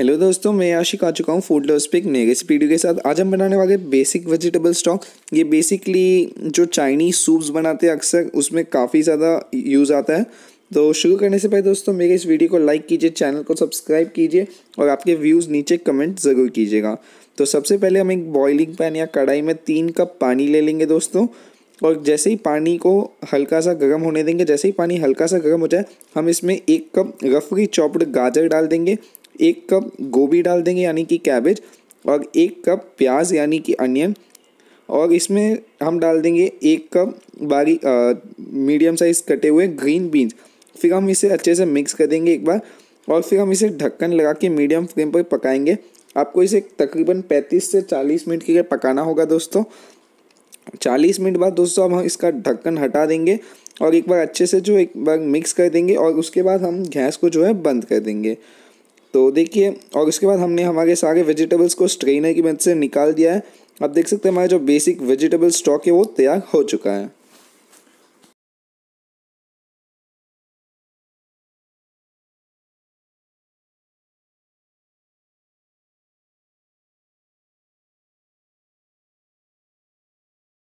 Hello दोस्तों, मैं आशिक आ चुका हूँ फूड लवर्स पे एक नई रेसिपी वीडियो के साथ। आज हम बनाने वाले बेसिक वेजिटेबल स्टॉक। ये बेसिकली जो चाइनीज़ सूप्स बनाते हैं अक्सर उसमें काफ़ी ज़्यादा यूज़ आता है। तो शुरू करने से पहले दोस्तों मेरे इस वीडियो को लाइक कीजिए, चैनल को सब्सक्राइब कीजिए और आपके व्यूज़ नीचे कमेंट ज़रूर कीजिएगा। तो सबसे पहले हम एक बॉइलिंग पैन या कढ़ाई में 3 कप पानी ले लेंगे दोस्तों। और जैसे ही पानी को हल्का सा गर्म होने देंगे, जैसे ही पानी हल्का सा गर्म हो जाए हम इसमें 1 कप रफली चॉप्ड गाजर डाल देंगे, 1 कप गोभी डाल देंगे यानी कि कैबेज, और 1 कप प्याज यानी कि अनियन, और इसमें हम डाल देंगे 1 कप मीडियम साइज़ कटे हुए ग्रीन बीन्स। फिर हम इसे अच्छे से मिक्स कर देंगे एक बार और फिर हम इसे ढक्कन लगा के मीडियम फ्लेम पर पकाएंगे। आपको इसे तकरीबन 35 से 40 मिनट के लिए पकाना होगा दोस्तों। 40 मिनट बाद दोस्तों अब हम इसका ढक्कन हटा देंगे और एक बार अच्छे से एक बार मिक्स कर देंगे और उसके बाद हम गैस को बंद कर देंगे। तो देखिए, और उसके बाद हमने हमारे सारे वेजिटेबल्स को स्ट्रेनर की मदद से निकाल दिया है। अब देख सकते हैं हमारा जो बेसिक वेजिटेबल स्टॉक है वो तैयार हो चुका है।